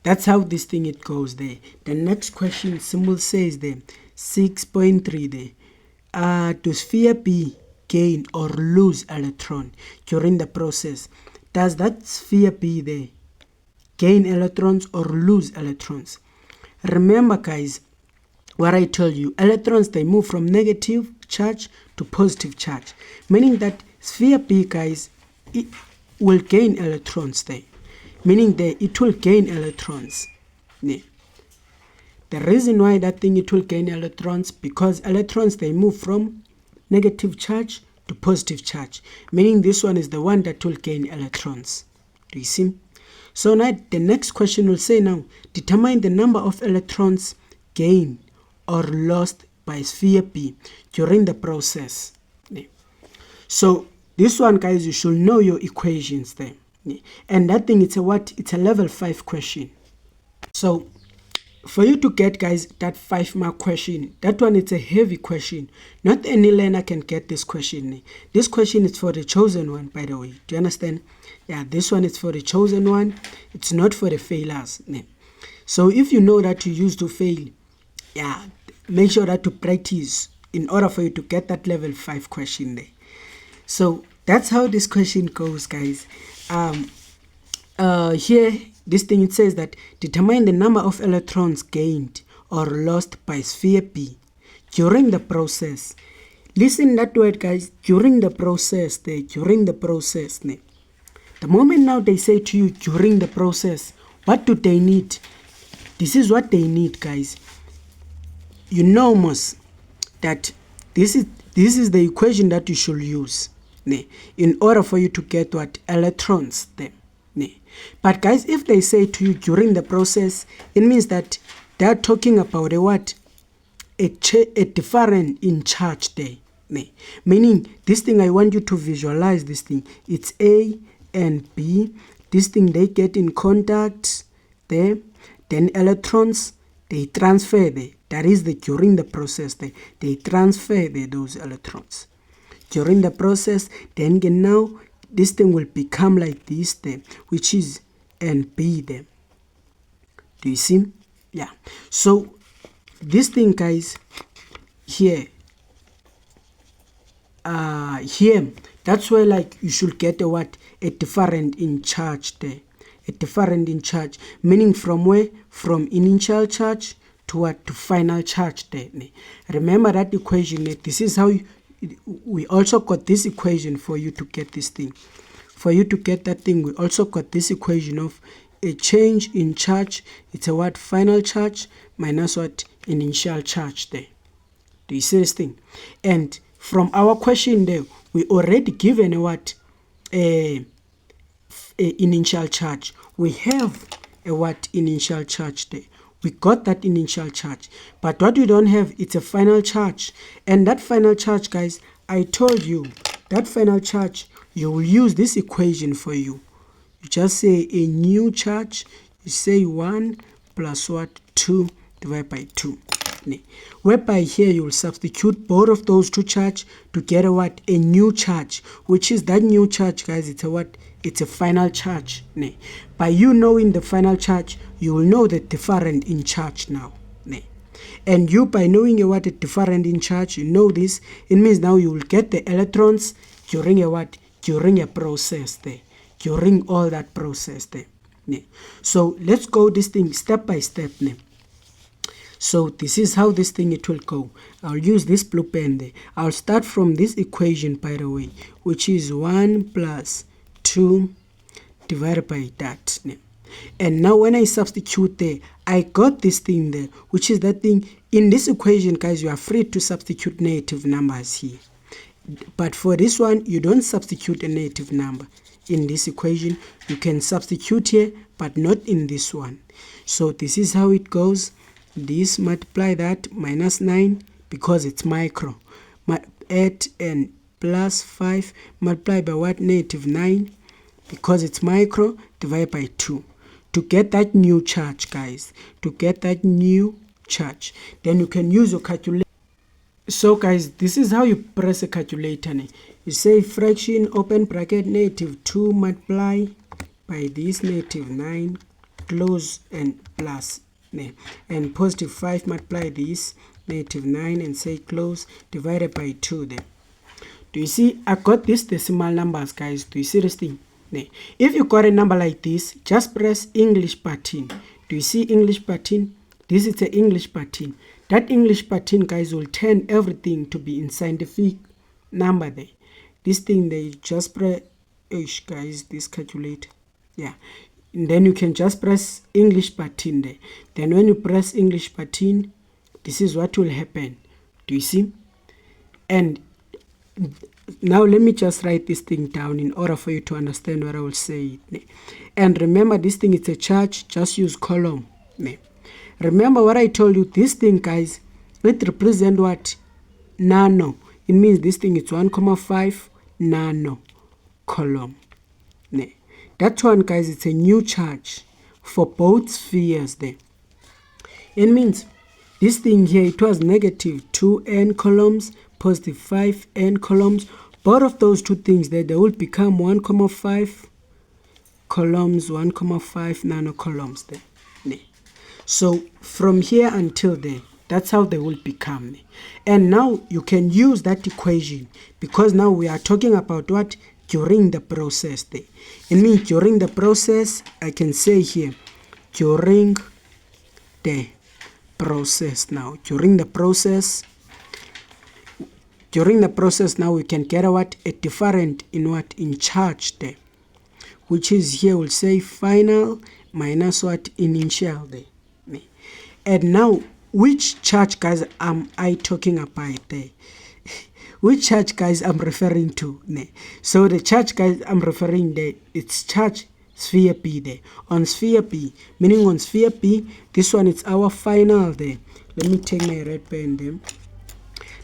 That's how this thing it goes there. The next question symbol says there 6.3 there. Does sphere B gain or lose electron during the process? Does that sphere B there gain electrons or lose electrons? Remember guys, what I told you, electrons, they move from negative charge to positive charge, meaning that sphere B guys, it will gain electrons there, meaning that it will gain electrons. Yeah. The reason why that thing it will gain electrons, because electrons, they move from negative charge to positive charge, meaning this one is the one that will gain electrons. Do you see? So now the next question will say now, determine the number of electrons gained or lost by sphere B during the process. Yeah. So this one guys, you should know your equations there. Yeah. And that thing, it's a what? It's a level 5 question. So for you to get guys that 5-mark question, that one, it's a heavy question. Not any learner can get this question. This question is for the chosen one, by the way. Do you understand? Yeah, this one is for the chosen one. It's not for the failures. So if you know that you used to fail, yeah, make sure that to practice in order for you to get that level 5 question there. So that's how this question goes, guys. Here, this thing, it says that determine the number of electrons gained or lost by sphere B during the process. Listen that word, guys, during the process there, during the process. The moment now they say to you during the process, what do they need? This is what they need, guys. You know most that this is the equation that you should use in order for you to get what? Electrons there. But guys, if they say to you during the process, it means that they are talking about a what? A difference in charge there. Meaning, this thing, I want you to visualize this thing. It's A and B. This thing, they get in contact there. Then electrons, they transfer there. That is the during the process there. They transfer there, those electrons. During the process, then again now, this thing will become like this there, which is and B there. Do you see? Yeah. So this thing, guys, here, that's where like you should get a what? A different in charge there. A different in charge, meaning from where? From initial charge to what? To final charge there. Remember that equation. This is how we also got this equation for you to get this thing. For you to get that thing, we also got this equation of a change in charge. It's a what? Final charge minus what? Initial charge there. Do you see this thing? And from our question there, we already given a what? A initial charge. We have a what? Initial charge there. We got that initial charge, but what we don't have, it's a final charge. And that final charge, guys, I told you that final charge, you will use this equation for you. You just say a new charge, you say 1 plus what? 2 divided by 2. Whereby here you will substitute both of those two charge to get a what? A new charge, which is that new charge, guys, it's a what? It's a final charge. By you knowing the final charge, you will know the different in charge now. And you, by knowing what a different in charge, you know this, it means now you will get the electrons during a what? During a process there. During all that process there. So let's go this thing step by step. So this is how this thing it will go. I'll use this blue pen there. I'll start from this equation, by the way, which is 1 plus 2 divided by that. And now when I substitute there, I got this thing there, which is that thing. In this equation, guys, you are free to substitute negative numbers here. But for this one, you don't substitute a negative number. In this equation, you can substitute here, but not in this one. So this is how it goes. This multiply that minus 9 because it's micro. 8 and plus 5 multiply by what? Negative 9 because it's micro, divide by 2 to get that new charge, guys. To get that new charge, then you can use your calculator. So guys, this is how you press a calculator. You say fraction, open bracket, negative 2 multiply by this negative 9 close and plus, and positive 5 multiply this, negative 9, and say close, divided by 2 there. Do you see? I got these decimal numbers, guys. Do you see this thing? If you got a number like this, just press English button. Do you see English button? This is the English button. That English button, guys, will turn everything to be in scientific number there. This thing, they just press, guys, this calculator. Yeah. And then you can just press English button there. Then when you press English button, this is what will happen. Do you see? And now let me just write this thing down in order for you to understand what I will say. And remember, this thing is a charge, just use column. Remember what I told you, this thing, guys, it represents what? Nano. It means this thing is 1,5 nano coulomb. That one, guys, it's a new charge for both spheres there. It means this thing here, it was negative 2n coulombs, positive 5n coulombs. Both of those two things there, they will become 1,5 coulombs, 1,5 nano coulombs there. So from here until there, that's how they will become. And now you can use that equation, because now we are talking about what? During the process there. It means during the process, I can say here, during the process now. During the process now, we can get what? A different in what? In charge there. Which is here, we'll say final minus what? Initial there. And now, which charge, guys, am I talking about there? Which charge, guys, I'm referring to? So the charge, guys, I'm referring there, it's charge sphere B there. On sphere B, meaning on sphere B, this one is our final there. Let me take my red pen there.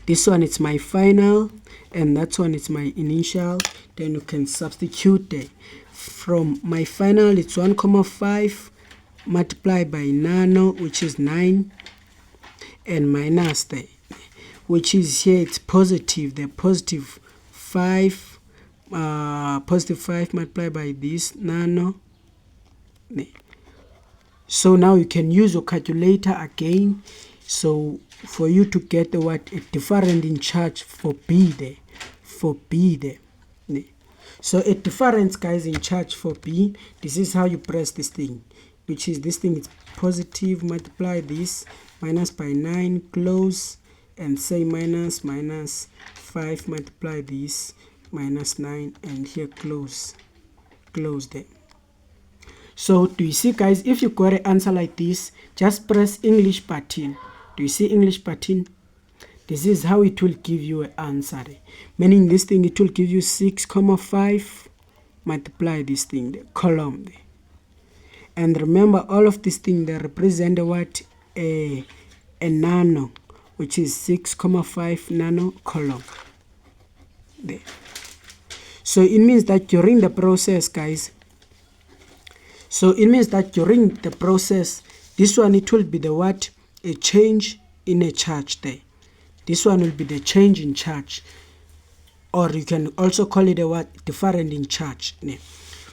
This one is my final, and that one is my initial. Then you can substitute there. From my final, it's 1,5 multiplied by nano, which is 9, and minus there, which is here, it's positive, the positive 5 multiplied by this nano. So now you can use your calculator again, so for you to get the what? A different in charge for B there, So a difference, guys, in charge for B, this is how you press this thing, which is this thing is positive, multiply this, minus by 9, close, and say minus 5 multiply this, minus 9, and here close there. So do you see, guys, if you got an answer like this, just press English button. Do you see English button? This is how it will give you an answer, meaning this thing, it will give you 6,5 multiply this thing, the column there. And remember, all of these things, they represent what? A nano, which is 6,5 nano coulomb there. So it means that during the process, guys, this one, it will be the what? A change in a charge there. This one will be the change in charge, or you can also call it a what? Different in charge.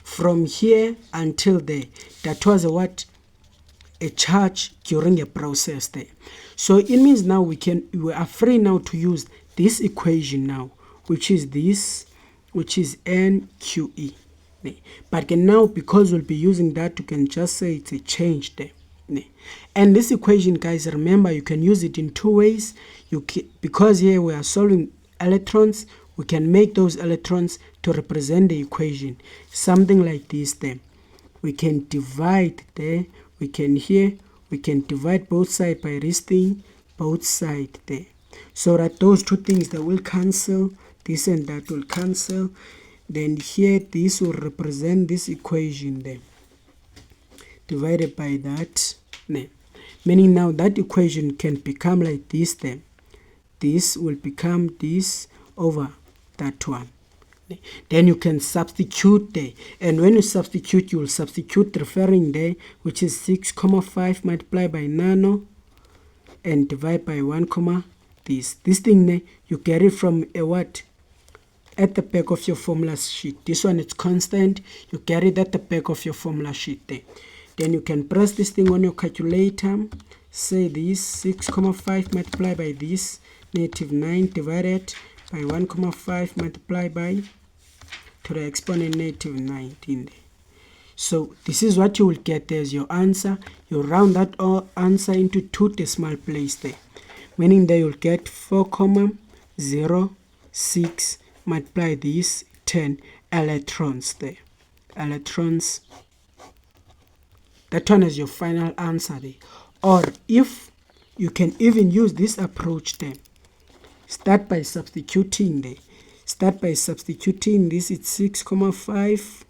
From here until there, that was a what? A charge during a process there. So it means now we are free now to use this equation now, which is this, which is NQE. But now, because we'll be using that, you can just say it's a change there. And this equation, guys, remember, you can use it in two ways. Because here we are solving electrons, we can make those electrons to represent the equation. Something like this there. We can divide there. We can divide both sides by this thing, both sides there. So that those two things, they will cancel. This and that will cancel. Then here, this will represent this equation there, divided by that. Meaning now that equation can become like this then. This will become this over that one. Then you can substitute there. And when you substitute, you will substitute referring there, which is 6,5 multiplied by nano and divide by 1, this. This thing there, you get it from a what? At the back of your formula sheet. This one is constant. You get it at the back of your formula sheet there. Then you can press this thing on your calculator. Say this 6,5 multiplied by this -9 divided by 1,5 multiplied by to the exponent -19 there. So this is what you will get as your answer. You round that answer into 2 decimal places there, meaning that you'll get 4,06 multiply this 10 electrons there. Electrons. That one is your final answer there. Or if you can even use this approach there, start by substituting there. Start by substituting this, it's 6,5.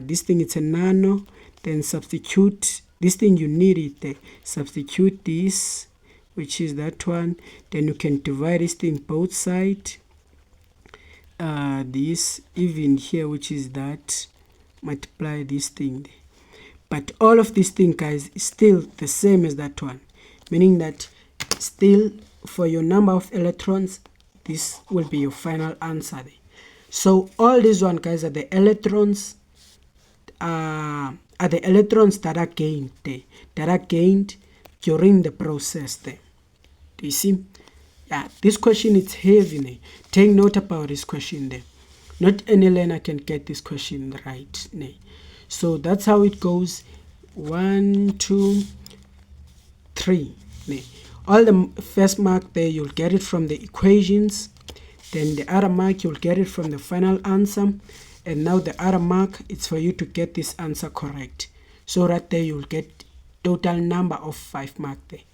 This thing, it's a nano. Then substitute this thing, you need it there. Substitute this, which is that one. Then you can divide this thing both sides. This even here, which is that, multiply this thing there. But all of these things, guys, is still the same as that one, meaning that still for your number of electrons, this will be your final answer there. So all these one, guys, are the electrons that are gained there, that are gained during the process there. Do you see? Yeah, this question is heavy there. Take note about this question there. Not any learner can get this question right there. So that's how it goes. 1, 2, 3. All the first mark there, you'll get it from the equations. Then the other mark, you'll get it from the final answer. And now the other mark, it's for you to get this answer correct. So right there, you'll get total number of 5 marks there.